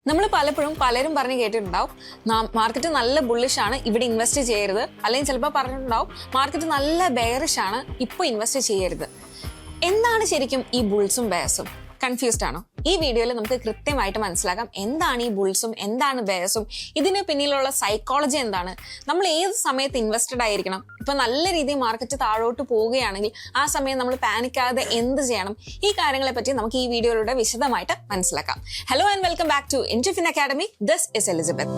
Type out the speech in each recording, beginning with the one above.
നമ്മൾ പലരും പറഞ്ഞ് കേട്ടിട്ടുണ്ടാവും മാർക്കറ്റ് നല്ല ബുള്ളിഷ് ആണ്, ഇവിടെ ഇൻവെസ്റ്റ് ചെയ്യരുത്. അല്ലെങ്കിൽ ചിലപ്പോൾ പറഞ്ഞിട്ടുണ്ടാവും മാർക്കറ്റ് നല്ല ബെയറിഷ് ആണ്, ഇപ്പോൾ ഇൻവെസ്റ്റ് ചെയ്യരുത്. എന്താണ് ശരിക്കും ഈ ബുൾസും ബെയർസും? കൺഫ്യൂസ്ഡ് ആണോ? ഈ വീഡിയോയിൽ നമുക്ക് കൃത്യമായിട്ട് മനസ്സിലാക്കാം എന്താണ് ഈ ബുൾസും എന്താണ് ബെയർസും, ഇതിന് പിന്നിലുള്ള സൈക്കോളജി എന്താണ്, നമ്മൾ ഏത് സമയത്ത് ഇൻവെസ്റ്റഡ് ആയിരിക്കണം. ഇപ്പൊ നല്ല രീതിയിൽ മാർക്കറ്റ് താഴോട്ട് പോവുകയാണെങ്കിൽ ആ സമയം നമ്മൾ പാനിക്കാതെ എന്ത് ചെയ്യണം, ഈ കാര്യങ്ങളെ പറ്റി നമുക്ക് ഈ വീഡിയോയിലൂടെ വിശദമായിട്ട് മനസ്സിലാക്കാം. Hello and welcome back to Intufin academy. This is Elizabeth.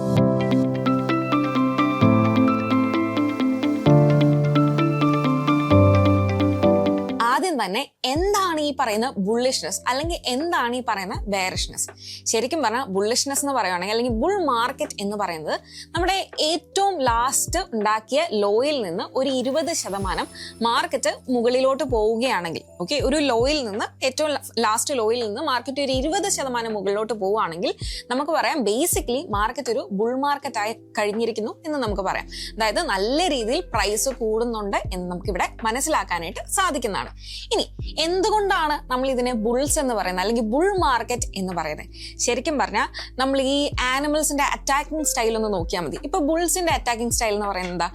ആദ്യം തന്നെ എന്താണ് ഈ പറയുന്ന ബുള്ളിഷ്നെസ് അല്ലെങ്കിൽ എന്താണ് ഈ പറയുന്ന ബെയറിഷ്നെസ്? ശരിക്കും പറഞ്ഞാൽ ബുള്ളിഷ്നെസ് എന്ന് പറയുകയാണെങ്കിൽ അല്ലെങ്കിൽ ബുൾ മാർക്കറ്റ് എന്ന് പറയുന്നത് നമ്മുടെ ഏറ്റവും ലാസ്റ്റ് ഉണ്ടാക്കിയ ലോയിൽ നിന്ന് ഒരു 20% മാർക്കറ്റ് മുകളിലോട്ട് പോവുകയാണെങ്കിൽ, ഓക്കെ, ഒരു ലോയിൽ നിന്ന് ഏറ്റവും ലാസ്റ്റ് ലോയിൽ നിന്ന് മാർക്കറ്റ് ഒരു 20% മുകളിലോട്ട് പോവുകയാണെങ്കിൽ നമുക്ക് പറയാം ബേസിക്കലി മാർക്കറ്റ് ഒരു ബുൾ മാർക്കറ്റ് ആയി കഴിഞ്ഞിരിക്കുന്നു എന്ന് നമുക്ക് പറയാം. അതായത് നല്ല രീതിയിൽ പ്രൈസ് കൂടുന്നുണ്ട് എന്ന് നമുക്കിവിടെ മനസ്സിലാക്കാനായിട്ട് സാധിക്കുന്നതാണ്. ഇനി എന്തുകൊണ്ടാണ് നമ്മൾ ഇതിനെ ബുൾസ് എന്ന് പറയുന്നത് അല്ലെങ്കിൽ ബുൾ മാർക്കറ്റ് എന്ന് പറയുന്നത്? ശരിക്കും പറഞ്ഞാൽ നമ്മൾ ഈ ആനിമൽസിന്റെ അറ്റാക്കിംഗ് സ്റ്റൈൽ ഒന്ന് നോക്കിയാൽ മതി. ഇപ്പൊ ബുൾസിന്റെ അറ്റാക്കിംഗ് സ്റ്റൈൽ എന്ന് പറയുന്നത് എന്താ?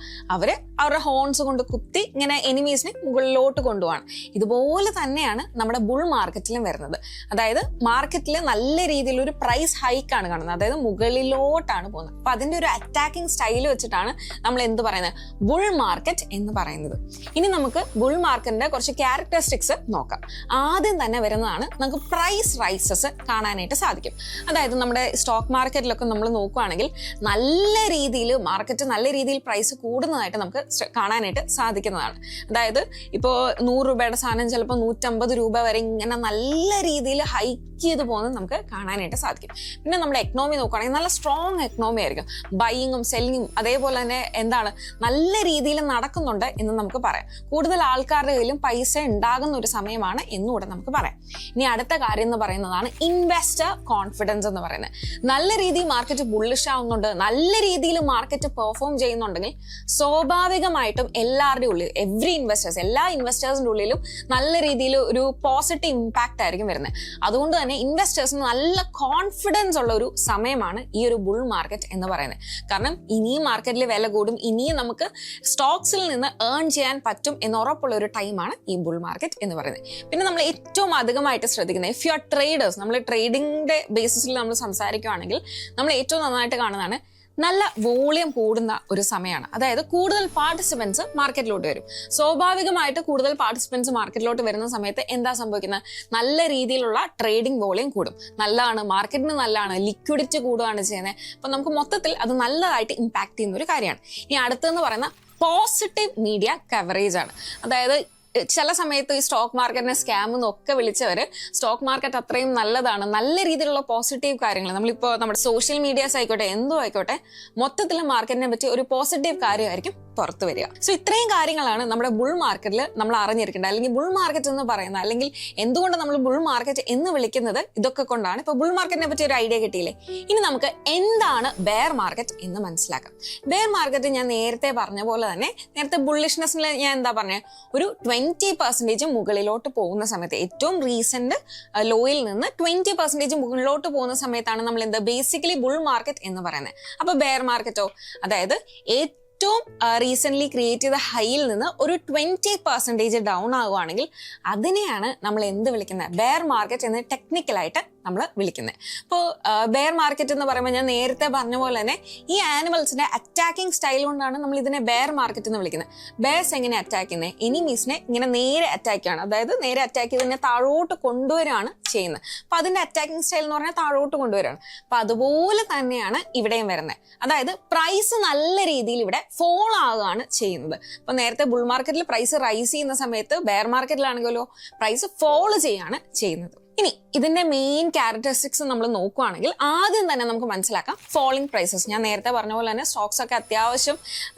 അവരുടെ ഹോൺസ് കൊണ്ട് കുത്തി ഇങ്ങനെ എനിമീസിനെ മുകളിലോട്ട് കൊണ്ടുപോവാണ്. ഇതുപോലെ തന്നെയാണ് നമ്മുടെ ബുൾ മാർക്കറ്റിലും വരുന്നത്. അതായത് മാർക്കറ്റിൽ നല്ല രീതിയിൽ ഒരു പ്രൈസ് ഹൈക്കാണ് കാണുന്നത്, അതായത് മുകളിലോട്ടാണ് പോകുന്നത്. അപ്പൊ അതിന്റെ ഒരു അറ്റാക്കിംഗ് സ്റ്റൈൽ വെച്ചിട്ടാണ് നമ്മൾ എന്ത് പറയുന്നത്, ബുൾ മാർക്കറ്റ് എന്ന് പറയുന്നത്. ഇനി നമുക്ക് ബുൾ മാർക്കറ്റിന്റെ കുറച്ച് ക്യാരക്ടറിസ്റ്റിക്സ് നോക്കാം. ആദ്യം തന്നെ വരുന്നതാണ് നമുക്ക് പ്രൈസ് റൈസസ് കാണാനായിട്ട് സാധിക്കും. അതായത് നമ്മുടെ സ്റ്റോക്ക് മാർക്കറ്റിലൊക്കെ നമ്മൾ നോക്കുകയാണെങ്കിൽ നല്ല രീതിയിൽ മാർക്കറ്റ് നല്ല രീതിയിൽ പ്രൈസ് കൂടുന്നതായിട്ട് നമുക്ക് കാണാനായിട്ട് സാധിക്കുന്നതാണ്. അതായത് ഇപ്പോൾ 100 രൂപയുടെ സാധനം ചിലപ്പോൾ 150 രൂപ വരെ ഇങ്ങനെ നല്ല രീതിയിൽ ഹൈക്ക് ചെയ്ത് പോകുന്നത് നമുക്ക് കാണാനായിട്ട് സാധിക്കും. പിന്നെ നമ്മുടെ എക്കണോമി നോക്കുകയാണെങ്കിൽ നല്ല സ്ട്രോങ് എക്കണോമി ആയിരിക്കും. ബൈയിങ്ങും സെല്ലിങ്ങും അതേപോലെ തന്നെ എന്താണ് നല്ല രീതിയിൽ നടക്കുന്നുണ്ട് എന്ന് നമുക്ക് പറയാം. കൂടുതൽ ആൾക്കാരുടെ കയ്യിലും പൈസ ഉണ്ടാകുന്ന ഒരു സമയമാണ് എന്നുകൂടെ നമുക്ക് പറയാം. ഇനി അടുത്ത കാര്യം എന്ന് പറയുന്നതാണ് ഇൻവെസ്റ്റർ കോൺഫിഡൻസ് എന്ന് പറയുന്നത്. നല്ല രീതിയിൽ മാർക്കറ്റ് ബുള്ളിഷ് ആവുന്നുണ്ട്, നല്ല രീതിയിൽ മാർക്കറ്റ് പെർഫോം ചെയ്യുന്നുണ്ടെങ്കിൽ സ്വാഭാവികമായിട്ടും എല്ലാവരുടെ ഉള്ളിൽ എല്ലാ ഇൻവെസ്റ്റേഴ്സിന്റെ ഉള്ളിലും നല്ല രീതിയിൽ ഒരു പോസിറ്റീവ് ഇമ്പാക്റ്റ് ആയിരിക്കും വരുന്നത്. അതുകൊണ്ട് തന്നെ ഇൻവെസ്റ്റേഴ്സിന് നല്ല കോൺഫിഡൻസ് ഉള്ള ഒരു സമയമാണ് ഈ ഒരു ബുൾ മാർക്കറ്റ് എന്ന് പറയുന്നത്. കാരണം ഇനിയും മാർക്കറ്റിൽ വില കൂടും, ഇനിയും നമുക്ക് സ്റ്റോക്സിൽ നിന്ന് ഏൺ ചെയ്യാൻ പറ്റും എന്ന് ഉറപ്പുള്ള ഒരു ടൈമാണ് ഈ ബുൾ മാർക്കറ്റ് എന്ന് പറയുന്നത്. പിന്നെ നമ്മൾ ഏറ്റവും അധികമായിട്ട് ശ്രദ്ധിക്കുന്നത്, ഇഫ് യു ആർ ട്രേഡേഴ്സ്, നമ്മൾ ട്രേഡിംഗിന്റെ ബേസിസിൽ നമ്മൾ സംസാരിക്കുകയാണെങ്കിൽ നമ്മൾ ഏറ്റവും നന്നായിട്ട് കാണുന്നതാണ് നല്ല വോളിയം കൂടുന്ന ഒരു സമയമാണ്. അതായത് കൂടുതൽ പാർട്ടിസിപ്പൻസ് മാർക്കറ്റിലോട്ട് വരും. സ്വാഭാവികമായിട്ട് കൂടുതൽ പാർട്ടിസിപ്പൻസ് മാർക്കറ്റിലോട്ട് വരുന്ന സമയത്ത് എന്താ സംഭവിക്കുന്നത്, നല്ല രീതിയിലുള്ള ട്രേഡിംഗ് വോളിയം കൂടും. നല്ലതാണ്, മാർക്കറ്റിന് നല്ലതാണ്, ലിക്വിഡിറ്റി കൂടുകയാണ് ചെയ്യുന്നത്. അപ്പൊ നമുക്ക് മൊത്തത്തിൽ അത് നല്ലതായിട്ട് ഇമ്പാക്ട് ചെയ്യുന്ന ഒരു കാര്യമാണ്. ഇനി അടുത്തെന്ന് പറയുന്ന പോസിറ്റീവ് മീഡിയ കവറേജ് ആണ്. അതായത് ചില സമയത്ത് ഈ സ്റ്റോക്ക് മാർക്കറ്റിനെ സ്കാം എന്നൊക്കെ വിളിച്ചവര് സ്റ്റോക്ക് മാർക്കറ്റ് അത്രയും നല്ലതാണ്, നല്ല രീതിയിലുള്ള പോസിറ്റീവ് കാര്യങ്ങൾ നമ്മളിപ്പോൾ നമ്മുടെ സോഷ്യൽ മീഡിയാസ് ആയിക്കോട്ടെ എന്തോ ആയിക്കോട്ടെ മൊത്തത്തിൽ മാർക്കറ്റിനെ പറ്റി ഒരു പോസിറ്റീവ് കാര്യമായിരിക്കും പുറത്തു വരിക. സോ ഇത്രയും കാര്യങ്ങളാണ് നമ്മുടെ ബുൾ മാർക്കറ്റിൽ നമ്മൾ അറിഞ്ഞിരിക്കേണ്ടത്. അല്ലെങ്കിൽ ബുൾ മാർക്കറ്റ് എന്ന് പറയുന്നത്, അല്ലെങ്കിൽ എന്തുകൊണ്ട് നമ്മൾ ബുൾ മാർക്കറ്റ് എന്ന് വിളിക്കുന്നത് ഇതൊക്കെ കൊണ്ടാണ്. ഇപ്പൊ ബുൾ മാർക്കറ്റിനെ പറ്റി ഒരു ഐഡിയ കിട്ടിയില്ലേ? ഇനി നമുക്ക് എന്താണ് ബെയർ മാർക്കറ്റ് എന്ന് മനസ്സിലാക്കാം. ബെയർ മാർക്കറ്റ് ഞാൻ നേരത്തെ പറഞ്ഞ പോലെ തന്നെ, നേരത്തെ ബുള്ളിഷ്നെസ്സിൽ ഞാൻ എന്താ പറഞ്ഞത്, ഒരു 20% മുകളിലോട്ട് പോകുന്ന സമയത്ത്, ഏറ്റവും റീസെന്റ് ലോയിൽ നിന്ന് 20% മുകളിലോട്ട് പോകുന്ന സമയത്താണ് നമ്മൾ എന്താ ബേസിക്കലി ബുൾ മാർക്കറ്റ് എന്ന് പറയുന്നത്. അപ്പൊ ബെയർ മാർക്കറ്റോ, അതായത് ഏറ്റവും റീസെന്റ് ക്രിയേറ്റ് ചെയ്ത ഹൈയിൽ നിന്ന് ഒരു 20% ഡൗൺ ആവുകയാണെങ്കിൽ അതിനെയാണ് നമ്മൾ എന്ത് വിളിക്കുന്നത്, ബെയർ മാർക്കറ്റ് എന്ന് ടെക്നിക്കലായിട്ട് നമ്മൾ വിളിക്കുന്നത്. ഇപ്പോൾ ബെയർ മാർക്കറ്റ് എന്ന് പറയുമ്പോൾ ഞാൻ നേരത്തെ പറഞ്ഞ പോലെ തന്നെ ഈ ആനിമൽസിന്റെ അറ്റാക്കിംഗ് സ്റ്റൈൽ കൊണ്ടാണ് നമ്മൾ ഇതിനെ ബെയർ മാർക്കറ്റ് എന്ന് വിളിക്കുന്നത്. ബെയർസ് എങ്ങനെ അറ്റാക്ക് ചെയ്യുന്നത്, എനിമീസിനെ ഇങ്ങനെ നേരെ അറ്റാക്ക് ചെയ്യാണ്, അതായത് നേരെ അറ്റാക്ക് ചെയ്ത് തന്നെ താഴോട്ട് കൊണ്ടുവരികയാണ് ചെയ്യുന്നത്. അപ്പൊ അതിന്റെ അറ്റാക്കിംഗ് സ്റ്റൈൽ എന്ന് പറഞ്ഞാൽ താഴോട്ട് കൊണ്ടുവരികയാണ്. അപ്പൊ അതുപോലെ തന്നെയാണ് ഇവിടെയും വരുന്നത്. അതായത് പ്രൈസ് നല്ല രീതിയിൽ ഇവിടെ ഫോൾ ആവുകയാണ് ചെയ്യുന്നത്. അപ്പൊ നേരത്തെ ബുൾ മാർക്കറ്റിൽ പ്രൈസ് റൈസ് ചെയ്യുന്ന സമയത്ത് ബെയർ മാർക്കറ്റിലാണെങ്കിലോ പ്രൈസ് ഫോൾ ചെയ്യാണ് ചെയ്യുന്നത്. ഇനി ഇതിന്റെ മെയിൻ ക്യാരക്ടറിസ്റ്റിക്സ് നമ്മൾ നോക്കുകയാണെങ്കിൽ ആദ്യം തന്നെ നമുക്ക് മനസ്സിലാക്കാം ഫോളിംഗ് പ്രൈസസ്. ഞാൻ നേരത്തെ പറഞ്ഞ പോലെ തന്നെ സ്റ്റോക്സ് ഒക്കെ അത്യാവശ്യം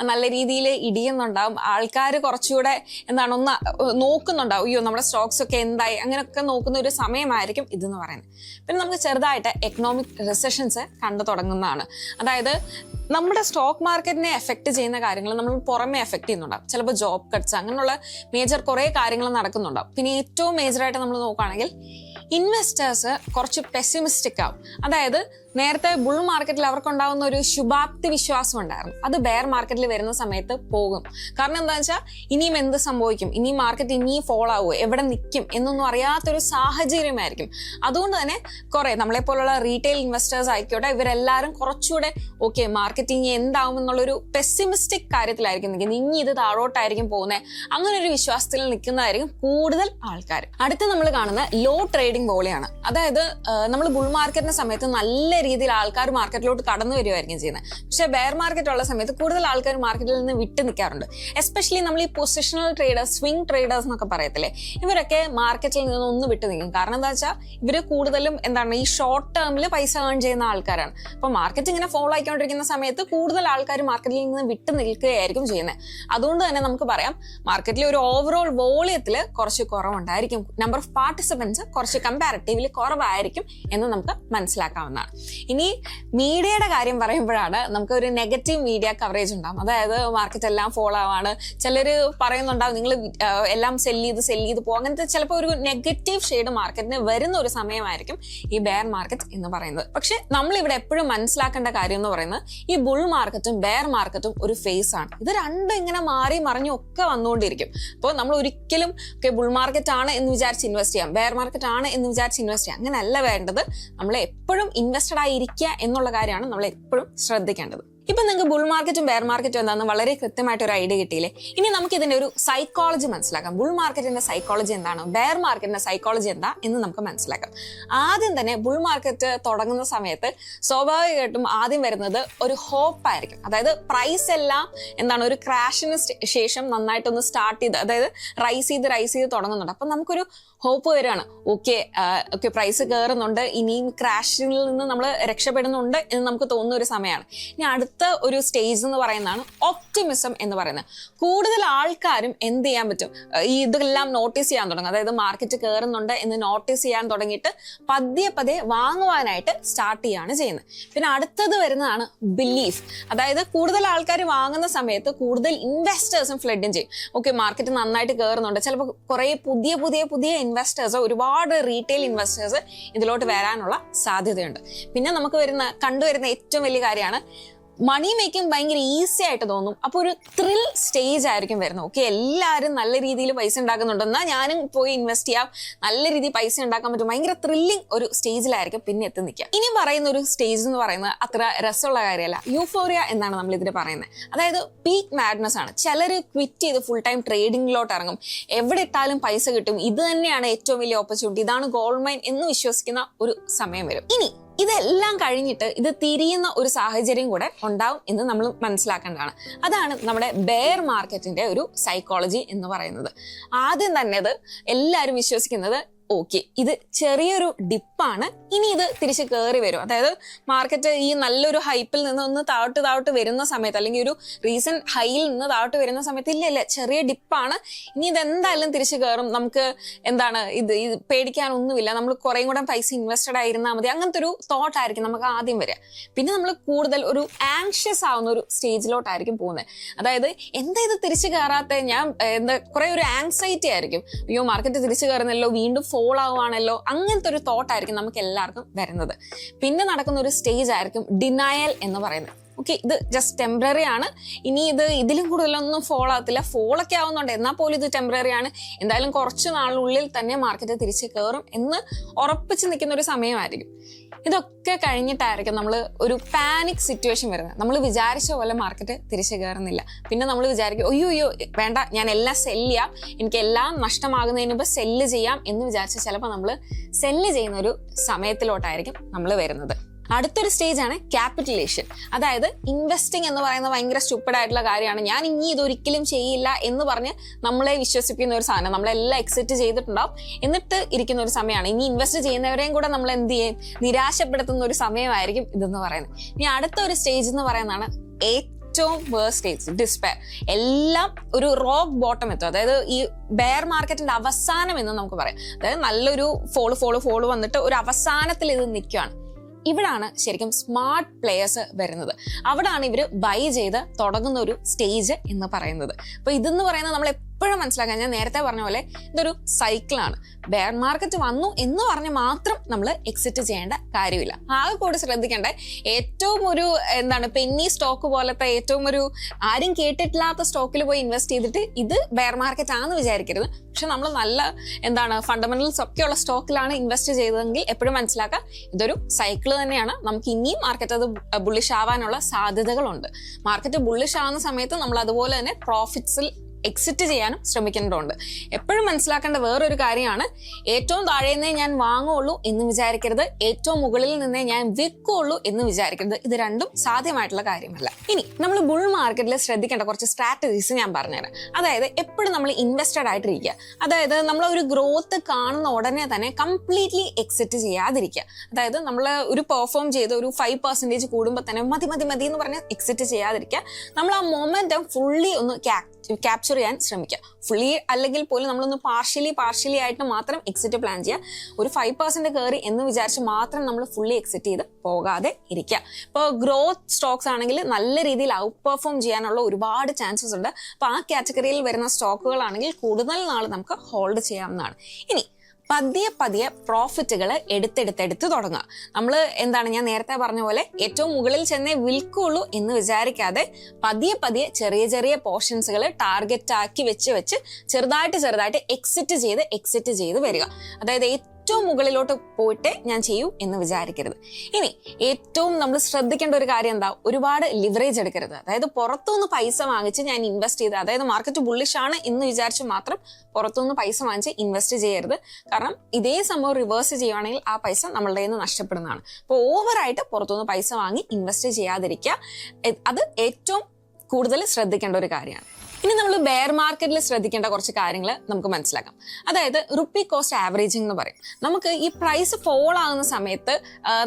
നല്ല രീതിയിൽ ഇടിയുന്നുണ്ടാവും. ആൾക്കാർ കുറച്ചുകൂടെ എന്താണ് ഒന്ന് നോക്കുന്നുണ്ടാവും, അയ്യോ നമ്മുടെ സ്റ്റോക്സ് ഒക്കെ എന്തായി, അങ്ങനെയൊക്കെ നോക്കുന്ന ഒരു സമയമായിരിക്കും ഇതെന്ന് പറയുന്നത്. പിന്നെ നമുക്ക് ചെറുതായിട്ട് എക്കണോമിക് റിസഷൻസ് കണ്ടു തുടങ്ങുന്നതാണ്. അതായത് നമ്മുടെ സ്റ്റോക്ക് മാർക്കറ്റിനെ എഫക്ട് ചെയ്യുന്ന കാര്യങ്ങൾ നമ്മൾ പുറമെ എഫക്ട് ചെയ്യുന്നുണ്ടാവും. ചിലപ്പോൾ ജോബ് കട്ട്സ് അങ്ങനെയുള്ള മേജർ കുറേ കാര്യങ്ങൾ നടക്കുന്നുണ്ടാവും. പിന്നെ ഏറ്റവും മേജറായിട്ട് നമ്മൾ നോക്കുകയാണെങ്കിൽ ഇൻവെസ്റ്റേഴ്സ് കുറച്ച് പെസിമിസ്റ്റിക് ആവും. അതായത് നേരത്തെ ബുൾ മാർക്കറ്റിൽ അവർക്കുണ്ടാവുന്ന ഒരു ശുഭാപ്തി വിശ്വാസം ഉണ്ടായിരുന്നു. അത് ബെയർ മാർക്കറ്റിൽ വരുന്ന സമയത്ത് പോകും. കാരണം എന്താ വെച്ചാൽ ഇനിയും എന്ത് സംഭവിക്കും, ഇനിയും മാർക്കറ്റ് ഇനിയും ഫോളോ ആവുമോ, എവിടെ നിൽക്കും എന്നൊന്നും അറിയാത്തൊരു സാഹചര്യമായിരിക്കും. അതുകൊണ്ട് തന്നെ കുറെ നമ്മളെ പോലുള്ള റീറ്റെയിൽ ഇൻവെസ്റ്റേഴ്സ് ആയിക്കോട്ടെ, ഇവരെല്ലാവരും കുറച്ചുകൂടെ ഓക്കെ മാർക്കറ്റ് ഇനി എന്താവും എന്നുള്ളൊരു പെസിമിസ്റ്റിക് കാര്യത്തിലായിരിക്കും നിൽക്കുന്നത്. ഇനി ഇത് താഴോട്ടായിരിക്കും പോകുന്നത്, അങ്ങനെ ഒരു വിശ്വാസത്തിൽ നിൽക്കുന്നതായിരിക്കും കൂടുതൽ ആൾക്കാർ. അടുത്ത് നമ്മൾ കാണുന്ന ലോ ട്രേഡിംഗ് വോളിയാണ്. അതായത് നമ്മൾ ബുൾ മാർക്കറ്റിന്റെ സമയത്ത് നല്ല രീതിയിൽ ആൾക്കാർ മാർക്കറ്റിലോട്ട് കടന്നു വരുമായിരിക്കും ചെയ്യുന്നത്. പക്ഷെ ബെയർ മാർക്കറ്റ് ഉള്ള സമയത്ത് കൂടുതൽ ആൾക്കാർ മാർക്കറ്റിൽ നിന്ന് വിട്ടു നിൽക്കാറുണ്ട്. എസ്പെഷ്യലി നമ്മൾ ഈ പൊസിഷണൽ ട്രേഡേഴ്സ്, സ്വിംഗ് ട്രേഡേഴ്സ് എന്നൊക്കെ പറയത്തില്ലേ, ഇവരൊക്കെ മാർക്കറ്റിൽ നിന്ന് ഒന്ന് വിട്ടു നിൽക്കും. കാരണം എന്താ വെച്ചാൽ ഇവര് കൂടുതലും ഈ ഷോർട്ട് ടേമിൽ പൈസ ഏൺ ചെയ്യുന്ന ആൾക്കാരാണ്. അപ്പൊ മാർക്കറ്റ് ഇങ്ങനെ ഫോളോ ആയിക്കൊണ്ടിരിക്കുന്ന സമയത്ത് കൂടുതൽ ആൾക്കാർ മാർക്കറ്റിൽ നിന്ന് വിട്ടു നിൽക്കുകയായിരിക്കും ചെയ്യുന്നത്. അതുകൊണ്ട് തന്നെ നമുക്ക് പറയാം മാർക്കറ്റിൽ ഒരു ഓവറോൾ വോളിയത്തിൽ കുറച്ച് കുറവുണ്ടായിരിക്കും, നമ്പർ ഓഫ് പാർട്ടിസിപ്പൻസ് കുറച്ച് കമ്പാരിറ്റീവ്ലി കുറവായിരിക്കും എന്ന് നമുക്ക് മനസ്സിലാക്കാവുന്നതാണ്. ഇനി മീഡിയയുടെ കാര്യം പറയുമ്പോഴാണ് നമുക്ക് ഒരു നെഗറ്റീവ് മീഡിയ കവറേജ് ഉണ്ടാവും. അതായത് മാർക്കറ്റ് എല്ലാം ഫോളോ ആവാണ്, ചിലർ പറയുന്നുണ്ടാവും നിങ്ങൾ എല്ലാം സെല്ല് ചെയ്ത് പോകും. അങ്ങനത്തെ ചിലപ്പോൾ ഒരു നെഗറ്റീവ് ഷെയ്ഡ് മാർക്കറ്റിന് വരുന്ന ഒരു സമയമായിരിക്കും ഈ ബെയർ മാർക്കറ്റ് എന്ന് പറയുന്നത്. പക്ഷെ നമ്മളിവിടെ എപ്പോഴും മനസ്സിലാക്കേണ്ട കാര്യം എന്ന് പറയുന്നത് ഈ ബുൾ മാർക്കറ്റും ബെയർ മാർക്കറ്റും ഒരു ഫേസ് ആണ്. ഇത് രണ്ടും ഇങ്ങനെ മാറി മറിഞ്ഞും ഒക്കെ വന്നുകൊണ്ടിരിക്കും. അപ്പോൾ നമ്മൾ ഒരിക്കലും ബുൾ മാർക്കറ്റ് ആണ് എന്ന് വിചാരിച്ച് ഇൻവെസ്റ്റ് ചെയ്യാം, ബെയർ മാർക്കറ്റ് ആണ് എന്ന് വിചാരിച്ച് ഇൻവെസ്റ്റ് ചെയ്യാം, അങ്ങനെയല്ല വേണ്ടത്. നമ്മൾ എപ്പോഴും ഇൻവെസ്റ്റഡ് ആയിരിക്കുക എന്നുള്ള കാര്യമാണ് നമ്മൾ എപ്പോഴും ശ്രദ്ധിക്കേണ്ടത്. ഇപ്പൊ നിങ്ങൾക്ക് ബുൾ മാർക്കറ്റും ബെയർ മാർക്കറ്റും എന്താണെന്ന് വളരെ കൃത്യമായിട്ട് ഒരു ഐഡിയ കിട്ടിയില്ലേ? ഇനി നമുക്ക് ഇതിന്റെ ഒരു സൈക്കോളജി മനസ്സിലാക്കാം. ബുൾ മാർക്കറ്റിന്റെ സൈക്കോളജി എന്താണ്, ബെയർ മാർക്കറ്റിന്റെ സൈക്കോളജി എന്താ എന്ന് നമുക്ക് മനസ്സിലാക്കാം. ആദ്യം തന്നെ ബുൾ മാർക്കറ്റ് തുടങ്ങുന്ന സമയത്ത് സ്വാഭാവികമായിട്ടും ആദ്യം വരുന്നത് ഒരു ഹോപ്പ് ആയിരിക്കും. അതായത് പ്രൈസ് എല്ലാം ഒരു ക്രാഷിന് ശേഷം നന്നായിട്ടൊന്ന് സ്റ്റാർട്ട് ചെയ്ത്, അതായത് റൈസ് ചെയ്ത് തുടങ്ങുന്നുണ്ട്. അപ്പൊ നമുക്കൊരു ഹോപ്പ് വരികയാണ്, ഓക്കെ പ്രൈസ് കയറുന്നുണ്ട്, ഇനിയും ക്രാഷിൽ നിന്ന് നമ്മൾ രക്ഷപ്പെടുന്നുണ്ട് എന്ന് നമുക്ക് തോന്നുന്ന ഒരു സമയമാണ്. ഇനി അടുത്ത ഒരു സ്റ്റേജ് എന്ന് പറയുന്നതാണ് ഒപ്റ്റിമിസം എന്ന് പറയുന്നത്. കൂടുതൽ ആൾക്കാരും എന്ത് ചെയ്യാൻ പറ്റും, ഇതെല്ലാം നോട്ടീസ് ചെയ്യാൻ തുടങ്ങും. അതായത് മാർക്കറ്റ് കയറുന്നുണ്ട് എന്ന് നോട്ടീസ് ചെയ്യാൻ തുടങ്ങിയിട്ട് പതിയെ വാങ്ങുവാനായിട്ട് സ്റ്റാർട്ട് ചെയ്യാണ് ചെയ്യുന്നത്. പിന്നെ അടുത്തത് വരുന്നതാണ് ബിലീഫ്. അതായത് കൂടുതൽ ആൾക്കാർ വാങ്ങുന്ന സമയത്ത് കൂടുതൽ ഇൻവെസ്റ്റേഴ്സും ഫ്ലഡും ചെയ്യും. ഓക്കെ മാർക്കറ്റ് നന്നായിട്ട് കയറുന്നുണ്ട്, ചിലപ്പോൾ കുറെ പുതിയ ഇൻവെസ്റ്റേഴ്സ്, ഒരുപാട് റീറ്റെയിൽ ഇൻവെസ്റ്റേഴ്സ് ഇതിലോട്ട് വരാനുള്ള സാധ്യതയുണ്ട്. പിന്നെ നമുക്ക് കണ്ടുവരുന്ന ഏറ്റവും വലിയ കാര്യമാണ് മണി മേക്കിംഗ് ഭയങ്കര ഈസി ആയിട്ട് തോന്നും. അപ്പോൾ ഒരു ത്രിൽ സ്റ്റേജ് ആയിരിക്കും വരുന്നത്. ഓക്കെ എല്ലാവരും നല്ല രീതിയിൽ പൈസ ഉണ്ടാക്കുന്നുണ്ടെന്നാൽ ഞാനും പോയി ഇൻവെസ്റ്റ് ചെയ്യാം, നല്ല രീതിയിൽ പൈസ ഉണ്ടാക്കാൻ പറ്റും, ഭയങ്കര ത്രില്ലിംഗ് ഒരു സ്റ്റേജിലായിരിക്കും പിന്നെ എത്തി നിൽക്കുക. ഇനി പറയുന്ന ഒരു സ്റ്റേജ് എന്ന് പറയുന്നത് അത്ര രസമുള്ള കാര്യമല്ല, യൂഫോറിയ എന്നാണ് നമ്മൾ ഇതിന് പറയുന്നത്. അതായത് പീക്ക് മാഡ്നസ് ആണ്. ചിലർ ക്വിറ്റ് ചെയ്ത് ഫുൾ ടൈം ട്രേഡിങ്ങിലോട്ട് ഇറങ്ങും, എവിടെ ഇട്ടാലും പൈസ കിട്ടും, ഇത് തന്നെയാണ് ഏറ്റവും വലിയ ഓപ്പർച്യൂണിറ്റി, ഇതാണ് ഗോൾഡ് മൈൻ എന്ന് വിശ്വസിക്കുന്ന ഒരു സമയം വരും. ഇനി ഇതെല്ലാം കഴിഞ്ഞിട്ട് ഇത് തിരിയുന്ന ഒരു സാഹചര്യം കൂടെ ഉണ്ടാവും എന്ന് നമ്മൾ മനസ്സിലാക്കേണ്ടതാണ്. അതാണ് നമ്മുടെ ബെയർ മാർക്കറ്റിന്റെ ഒരു സൈക്കോളജി എന്ന് പറയുന്നത്. ആദ്യം തന്നെ ഇത് എല്ലാവരും വിശ്വസിക്കുന്നത് ഓക്കെ ഇത് ചെറിയൊരു ഡിപ്പാണ്, ഇനി ഇത് തിരിച്ച് കയറി വരും. അതായത് മാർക്കറ്റ് ഈ നല്ലൊരു ഹൈപ്പിൽ നിന്ന് ഒന്ന് താഴോട്ട് വരുന്ന സമയത്ത്, അല്ലെങ്കിൽ ഒരു റീസെന്റ് ഹൈയിൽ നിന്ന് താഴോട്ട് വരുന്ന സമയത്ത് ഇല്ല ചെറിയ ഡിപ്പാണ്, ഇനി ഇതെന്തായാലും തിരിച്ച് കയറും, നമുക്ക് ഇത് പേടിക്കാനൊന്നുമില്ല, നമ്മൾ കുറേയും കൂടെ പൈസ ഇൻവെസ്റ്റഡ് ആയിരുന്നാൽ മതി, അങ്ങനത്തെ ഒരു തോട്ട് ആയിരിക്കും നമുക്ക് ആദ്യം വരിക. പിന്നെ നമ്മൾ കൂടുതൽ ഒരു ആങ്ഷ്യസ് ആവുന്ന ഒരു സ്റ്റേജിലോട്ടായിരിക്കും പോകുന്നത്. അതായത് എന്താ ഇത് തിരിച്ച് കയറാത്ത, കുറെ ഒരു ആങ്സൈറ്റി ആയിരിക്കും, അയ്യോ മാർക്കറ്റ് തിരിച്ച് കയറുന്നല്ലോ, വീണ്ടും ഫോൾ ആവുകയാണല്ലോ, അങ്ങനത്തെ ഒരു തോട്ടായിരിക്കും നമുക്ക് എല്ലാവർക്കും വരുന്നത്. പിന്നെ നടക്കുന്ന ഒരു സ്റ്റേജ് ആയിരിക്കും ഡിനയൽ എന്ന് പറയുന്നത്. ഓക്കെ ഇത് ജസ്റ്റ് ടെമ്പററി ആണ്, ഇനി ഇതിലും കൂടുതലൊന്നും ഫോൾ ആവത്തില്ല, ഫോളൊക്കെ ആവുന്നുണ്ട് എന്നാൽ പോലും ഇത് ടെമ്പററി ആണ്, എന്തായാലും കുറച്ച് നാളിനുള്ളിൽ തന്നെ മാർക്കറ്റ് തിരിച്ച് കയറും എന്ന് ഉറപ്പിച്ച് നിൽക്കുന്ന ഒരു സമയമായിരിക്കും. ഇതൊക്കെ കഴിഞ്ഞിട്ടായിരിക്കും നമ്മൾ ഒരു പാനിക് സിറ്റുവേഷൻ വരുന്നത്. നമ്മൾ വിചാരിച്ച പോലെ മാർക്കറ്റ് തിരിച്ച് കയറുന്നില്ല, പിന്നെ നമ്മൾ വിചാരിക്കും അയ്യോ വേണ്ട ഞാൻ എല്ലാം സെല്ല് ചെയ്യാം, എനിക്ക് എല്ലാം നഷ്ടമാകുന്നതിന് മുമ്പ് സെല്ല് ചെയ്യാം എന്ന് വിചാരിച്ച് ചിലപ്പോൾ നമ്മൾ സെല്ല് ചെയ്യുന്ന ഒരു സമയത്തിലോട്ടായിരിക്കും നമ്മൾ വരുന്നത്. അടുത്തൊരു സ്റ്റേജ് ആണ് ക്യാപിറ്റലേഷൻ. അതായത് ഇൻവെസ്റ്റിംഗ് എന്ന് പറയുന്നത് ഭയങ്കര സ്റ്റുപ്പിഡ് ആയിട്ടുള്ള കാര്യമാണ്, ഞാൻ ഇനി ഇതൊരിക്കലും ചെയ്യില്ല എന്ന് പറഞ്ഞ് നമ്മളെ വിശ്വസിപ്പിക്കുന്ന ഒരു സാധനം, നമ്മളെല്ലാം എക്സിറ്റ് ചെയ്തിട്ടുണ്ടാവും, എന്നിട്ട് ഇരിക്കുന്ന ഒരു സമയമാണ്. ഇനി ഇൻവെസ്റ്റ് ചെയ്യുന്നവരെയും കൂടെ നമ്മൾ എന്ത് ചെയ്യും, നിരാശപ്പെടുത്തുന്ന ഒരു സമയമായിരിക്കും ഇതെന്ന് പറയുന്നത്. ഇനി അടുത്ത ഒരു സ്റ്റേജ് എന്ന് പറയുന്നതാണ് ഏറ്റവും വേഴ്സ്റ്റ് സ്റ്റേജ്, ഡിസ്പെയർ. എല്ലാം ഒരു റോക്ക് ബോട്ടം എത്തും. അതായത് ഈ ബെയർ മാർക്കറ്റിന്റെ അവസാനം എന്ന് നമുക്ക് പറയാം. അതായത് നല്ലൊരു ഫോള് വന്നിട്ട് ഒരു അവസാനത്തിൽ ഇത് നിൽക്കുകയാണ്. ഇവിടാണ് ശരിക്കും സ്മാർട്ട് പ്ലെയേഴ്സ് വരുന്നത്. അവിടാണ് ഇവർ ബൈ ചെയ്ത് തുടങ്ങുന്ന ഒരു സ്റ്റേജ് എന്ന് പറയുന്നത്. അപ്പൊ ഇതെന്ന് പറയുന്നത് നമ്മൾ എപ്പോഴും മനസ്സിലാക്കാൻ, ഞാൻ നേരത്തെ പറഞ്ഞ പോലെ ഇതൊരു സൈക്കിളാണ്. ബെയർ മാർക്കറ്റ് വന്നു എന്ന് പറഞ്ഞ് മാത്രം നമ്മൾ എക്സിറ്റ് ചെയ്യേണ്ട കാര്യമില്ല. ആകെ കൂടി ശ്രദ്ധിക്കേണ്ട ഏറ്റവും ഒരു പെന്നി സ്റ്റോക്ക് പോലത്തെ ഏറ്റവും ഒരു ആരും കേട്ടിട്ടില്ലാത്ത സ്റ്റോക്കിൽ പോയി ഇൻവെസ്റ്റ് ചെയ്തിട്ട് ഇത് ബെയർ മാർക്കറ്റ് ആണെന്ന് വിചാരിക്കരുത്. പക്ഷെ നമ്മൾ നല്ല ഫണ്ടമെന്റൽസ് ഒക്കെയുള്ള സ്റ്റോക്കിലാണ് ഇൻവെസ്റ്റ് ചെയ്തതെങ്കിൽ എപ്പോഴും മനസ്സിലാക്കുക ഇതൊരു സൈക്കിൾ തന്നെയാണ്. നമുക്ക് ഇനിയും മാർക്കറ്റ് അത് ബുള്ളിഷ് ആവാനുള്ള സാധ്യതകളുണ്ട്. മാർക്കറ്റ് ബുള്ളിഷ് ആവുന്ന സമയത്ത് നമ്മൾ അതുപോലെ തന്നെ പ്രോഫിറ്റ്സിൽ എക്സിറ്റ് ചെയ്യാനും ശ്രമിക്കേണ്ടതുണ്ട്. എപ്പോഴും മനസ്സിലാക്കേണ്ട വേറൊരു കാര്യമാണ്, ഏറ്റവും താഴെ നിന്നേ ഞാൻ വാങ്ങുള്ളൂ എന്ന് വിചാരിക്കരുത്, ഏറ്റവും മുകളിൽ നിന്നേ ഞാൻ വിൽക്കുള്ളൂ എന്ന് വിചാരിക്കരുത്. ഇത് രണ്ടും സാധ്യമായിട്ടുള്ള കാര്യമല്ല. ഇനി നമ്മൾ ബുൾ മാർക്കറ്റിൽ ശ്രദ്ധിക്കേണ്ട കുറച്ച് സ്ട്രാറ്റജീസ് ഞാൻ പറഞ്ഞുതരാം. അതായത് എപ്പോഴും നമ്മൾ ഇൻവെസ്റ്റഡ് ആയിട്ടിരിക്കുക. അതായത് നമ്മൾ ഒരു ഗ്രോത്ത് കാണുന്ന ഉടനെ തന്നെ കംപ്ലീറ്റ്ലി എക്സിറ്റ് ചെയ്യാതിരിക്കുക. അതായത് നമ്മൾ ഒരു പെർഫോം ചെയ്ത് ഒരു 5% കൂടുമ്പോൾ തന്നെ മതി എന്ന് പറഞ്ഞ് എക്സിറ്റ് ചെയ്യാതിരിക്കുക. നമ്മൾ ആ മൊമെന്റം ഫുള്ളി ഒന്ന് ക്യാപ്ചർ ചെയ്യാൻ ശ്രമിക്കുക. ഫുള്ളി അല്ലെങ്കിൽ പോലും നമ്മളൊന്ന് പാർഷ്യലി ആയിട്ട് മാത്രം എക്സിറ്റ് പ്ലാൻ ചെയ്യുക. ഒരു 5% കയറി എന്ന് വിചാരിച്ച് മാത്രം നമ്മൾ ഫുള്ളി എക്സിറ്റ് ചെയ്ത് പോകാതെ ഇരിക്കുക. ഇപ്പോൾ ഗ്രോത്ത് സ്റ്റോക്സ് ആണെങ്കിൽ നല്ല രീതിയിൽ ഔട്ട് പെർഫോം ചെയ്യാനുള്ള ഒരുപാട് ചാൻസസ് ഉണ്ട്. അപ്പോൾ ആ കാറ്റഗറിയിൽ വരുന്ന സ്റ്റോക്കുകളാണെങ്കിൽ കൂടുതൽ നാൾ നമുക്ക് ഹോൾഡ് ചെയ്യാവുന്നതാണ്. ഇനി പതിയെ പ്രോഫിറ്റുകൾ എടുത്തെടുത്ത് തുടങ്ങുക. നമ്മൾ ഞാൻ നേരത്തെ പറഞ്ഞ പോലെ ഏറ്റവും മുകളിൽ ചെന്നേ വിൽക്കുള്ളൂ എന്ന് വിചാരിക്കാതെ പതിയെ ചെറിയ പോർഷൻസുകൾ ടാർഗറ്റ് ആക്കി വെച്ച് ചെറുതായിട്ട് എക്സിറ്റ് ചെയ്ത് വരിക. അതായത് ഏറ്റവും മുകളിലോട്ട് പോയിട്ട് ഞാൻ ചെയ്യൂ എന്ന് വിചാരിക്കരുത്. ഇനി ഏറ്റവും നമ്മൾ ശ്രദ്ധിക്കേണ്ട ഒരു കാര്യം എന്താ, ഒരുപാട് ലിവറേജ് എടുക്കരുത്. അതായത് പുറത്തുനിന്ന് പൈസ വാങ്ങിച്ച് ഞാൻ ഇൻവെസ്റ്റ് ചെയ്ത്, അതായത് മാർക്കറ്റ് ബുള്ളിഷ് ആണ് എന്ന് വിചാരിച്ച് മാത്രം പുറത്തുനിന്ന് പൈസ വാങ്ങിച്ച് ഇൻവെസ്റ്റ് ചെയ്യരുത്. കാരണം ഇതേ സംഭവം റിവേഴ്സ് ചെയ്യുവാണെങ്കിൽ ആ പൈസ നമ്മളുടെ കയ്യിൽ നിന്ന് നഷ്ടപ്പെടുന്നതാണ്. അപ്പോൾ ഓവറായിട്ട് പുറത്തുനിന്ന് പൈസ വാങ്ങി ഇൻവെസ്റ്റ് ചെയ്യാതിരിക്കുക. അത് ഏറ്റവും കൂടുതൽ ശ്രദ്ധിക്കേണ്ട ഒരു കാര്യമാണ്. ഇനി നമ്മൾ ബെയർ മാർക്കറ്റിൽ ശ്രദ്ധിക്കേണ്ട കുറച്ച് കാര്യങ്ങൾ നമുക്ക് മനസ്സിലാക്കാം. അതായത് റുപ്പി കോസ്റ്റ് ആവറേജിംഗ് എന്ന് പറയും. നമുക്ക് ഈ പ്രൈസ് ഫോൾ ആകുന്ന സമയത്ത്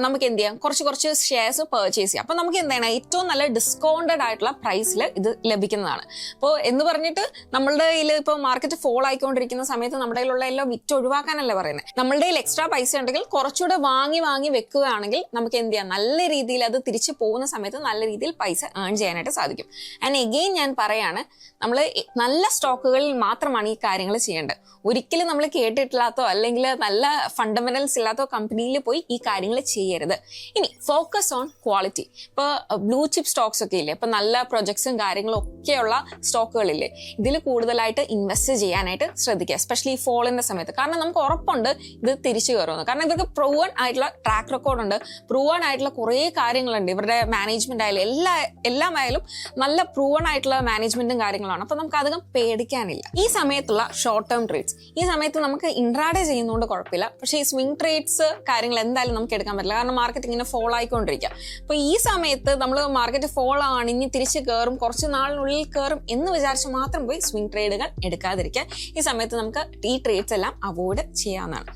നമുക്ക് എന്ത് ചെയ്യാം, കുറച്ച് ഷെയർസ് പർച്ചേസ് ചെയ്യാം. അപ്പോൾ നമുക്ക് എന്താണ് ഏറ്റവും നല്ല ഡിസ്കൗണ്ടഡ് ആയിട്ടുള്ള പ്രൈസിൽ ഇത് ലഭിക്കുന്നതാണ്. അപ്പോൾ എന്ന് പറഞ്ഞിട്ട് നമ്മളുടെ കയ്യിൽ ഇപ്പോൾ മാർക്കറ്റ് ഫോൾ ആയിക്കൊണ്ടിരിക്കുന്ന സമയത്ത് നമ്മുടെ കയ്യിലുള്ള എല്ലാം വിറ്റ് ഒഴിവാക്കാനല്ല പറയുന്നത്. നമ്മളുടെ കയ്യിൽ എക്സ്ട്രാ പൈസ ഉണ്ടെങ്കിൽ കുറച്ചുകൂടെ വാങ്ങി വെക്കുകയാണെങ്കിൽ നമുക്ക് എന്ത് ചെയ്യാം, നല്ല രീതിയിൽ അത് തിരിച്ചു പോകുന്ന സമയത്ത് നല്ല രീതിയിൽ പൈസ ഏൺ ചെയ്യാനായിട്ട് സാധിക്കും. ആൻഡ് എഗെയിൻ ഞാൻ പറയാണ്, നമ്മൾ നല്ല സ്റ്റോക്കുകളിൽ മാത്രമാണ് ഈ കാര്യങ്ങൾ ചെയ്യേണ്ടത്. ഒരിക്കലും നമ്മൾ കേട്ടിട്ടില്ലാത്തോ അല്ലെങ്കിൽ നല്ല ഫണ്ടമെന്റൽസ് ഇല്ലാത്തോ കമ്പനിയിൽ പോയി ഈ കാര്യങ്ങൾ ചെയ്യരുത്. ഇനി ഫോക്കസ് ഓൺ ക്വാളിറ്റി. ഇപ്പോൾ ബ്ലൂ ചിപ്പ് സ്റ്റോക്സ് ഒക്കെ ഇല്ലേ, ഇപ്പൊ നല്ല പ്രൊജക്ട്സും കാര്യങ്ങളും ഒക്കെയുള്ള സ്റ്റോക്കുകളില്ലേ, ഇതിൽ കൂടുതലായിട്ട് ഇൻവെസ്റ്റ് ചെയ്യാനായിട്ട് ശ്രദ്ധിക്കുക, എസ്പെഷ്യലി ഈ ഫോളിന്റെ സമയത്ത്. കാരണം നമുക്ക് ഉറപ്പുണ്ട് ഇത് തിരിച്ചു കയറുമെന്ന്. കാരണം ഇവർക്ക് പ്രൂവൺ ആയിട്ടുള്ള ട്രാക്ക് റെക്കോർഡ് ഉണ്ട്, പ്രൂവൺ ആയിട്ടുള്ള കുറേ കാര്യങ്ങളുണ്ട്. ഇവരുടെ മാനേജ്മെന്റ് ആയാലും എല്ലാം ആയാലും നല്ല പ്രൂവൺ ആയിട്ടുള്ള മാനേജ്മെന്റും കാര്യങ്ങളാണ്. അപ്പൊ നമുക്ക് അധികം പേടിക്കാനില്ല. ഈ സമയത്തുള്ള ഷോർട്ട് ടേം ട്രേഡ്സ്, ഈ സമയത്ത് നമുക്ക് ഇൻട്രാഡേ ചെയ്യുന്നതുകൊണ്ട് കുഴപ്പമില്ല. പക്ഷേ ഈ സ്വിംഗ് ട്രേഡ്സ് കാര്യങ്ങൾ എന്തായാലും നമുക്ക് എടുക്കാൻ പറ്റില്ല. കാരണം മാർക്കറ്റ് ഇങ്ങനെ ഫോൾ ആയിക്കൊണ്ടിരിക്കുക. അപ്പൊ ഈ സമയത്ത് നമ്മൾ മാർക്കറ്റ് ഫോൾ ആണ്, ഇനി തിരിച്ച് കയറും, കുറച്ച് നാളിനുള്ളിൽ കയറും എന്ന് വിചാരിച്ച് മാത്രം പോയി സ്വിംഗ് ട്രേഡുകൾ എടുക്കാതിരിക്കുക. ഈ സമയത്ത് നമുക്ക് ഈ ട്രേഡ്സ് എല്ലാം അവോയ്ഡ് ചെയ്യാവുന്നതാണ്.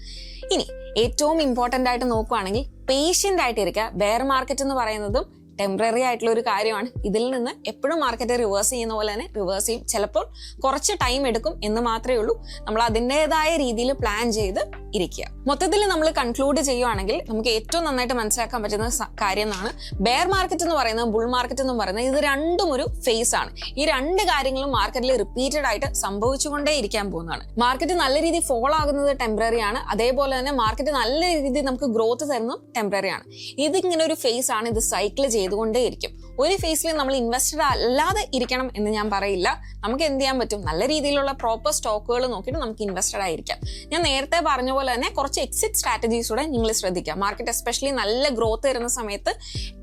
ഇനി ഏറ്റവും ഇമ്പോർട്ടന്റ് ആയിട്ട് നോക്കുകയാണെങ്കിൽ പേഷ്യന്റ് ആയിട്ട് ഇരിക്കുക. ബെയർ മാർക്കറ്റ് എന്ന് പറയുന്നതും ടെമ്പററി ആയിട്ടുള്ള ഒരു കാര്യമാണ്. ഇതിൽ നിന്ന് എപ്പോഴും മാർക്കറ്റ് റിവേഴ്സ് ചെയ്യുന്ന പോലെ തന്നെ റിവേഴ്സ് ചെയ്യും. ചിലപ്പോൾ കുറച്ച് ടൈം എടുക്കും എന്ന് മാത്രമേ ഉള്ളൂ. നമ്മൾ അതിൻ്റെതായ രീതിയിൽ പ്ലാൻ ചെയ്ത് ഇരിക്കുക. മൊത്തത്തിൽ നമ്മൾ കൺക്ലൂഡ് ചെയ്യുവാണെങ്കിൽ നമുക്ക് ഏറ്റവും നന്നായിട്ട് മനസ്സിലാക്കാൻ പറ്റുന്ന കാര്യം എന്നാണ്, ബെയർ മാർക്കറ്റ് എന്ന് പറയുന്നത് ബുൾ മാർക്കറ്റ് എന്ന് പറയുന്നത് ഇത് രണ്ടും ഒരു ഫേസ് ആണ്. ഈ രണ്ട് കാര്യങ്ങളും മാർക്കറ്റിൽ റിപ്പീറ്റഡ് ആയിട്ട് സംഭവിച്ചുകൊണ്ടേ ഇരിക്കാൻ പോകുന്നതാണ്. മാർക്കറ്റ് നല്ല രീതിയിൽ ഫോൾ ആകുന്നത് ടെമ്പററി ആണ്. അതേപോലെ തന്നെ മാർക്കറ്റ് നല്ല രീതിയിൽ നമുക്ക് ഗ്രോത്ത് തരുന്നതും ടെമ്പററി ആണ്. ഇതിങ്ങനെ ഒരു ഫേസ് ആണ്. ഇത് സൈക്കിൾ ചെയ്തുകൊണ്ടേയിരിക്കും. ഒരു ഫേസിൽ നമ്മൾ ഇൻവെസ്റ്റഡ് അല്ലാതെ ഇരിക്കണം എന്ന് ഞാൻ പറയില്ല. നമുക്ക് എന്ത് ചെയ്യാൻ പറ്റും, നല്ല രീതിയിലുള്ള പ്രോപ്പർ സ്റ്റോക്കുകൾ നോക്കിയിട്ട് നമുക്ക് ഇൻവെസ്റ്റഡ് ആയിരിക്കാം. ഞാൻ നേരത്തെ പറഞ്ഞ പോലെ തന്നെ കുറച്ച് എക്സിറ്റ് സ്ട്രാറ്റജീസ് കൂടെ നിങ്ങൾ ശ്രദ്ധിക്കുക. മാർക്കറ്റ് എസ്പെഷ്യലി നല്ല ഗ്രോത്ത് വരുന്ന സമയത്ത്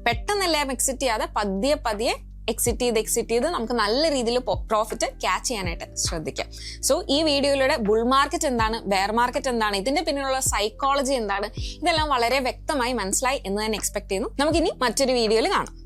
പെട്ടെന്നെല്ലാം എക്സിറ്റ് ചെയ്യാതെ പതിയെ എക്സിറ്റ് ചെയ്ത് നമുക്ക് നല്ല രീതിയിൽ പ്രോഫിറ്റ് ക്യാച്ച് ചെയ്യാനായിട്ട് ശ്രദ്ധിക്കാം. സോ ഈ വീഡിയോയിലൂടെ ബുൾ മാർക്കറ്റ് എന്താണ്, ബെയർ മാർക്കറ്റ് എന്താണ്, ഇതിന്റെ പിന്നിലുള്ള സൈക്കോളജി എന്താണ്, ഇതെല്ലാം വളരെ വ്യക്തമായി മനസ്സിലായി എന്ന് ഞാൻ എക്സ്പെക്ട് ചെയ്യുന്നു. നമുക്കിനി മറ്റൊരു വീഡിയോയിൽ കാണാം.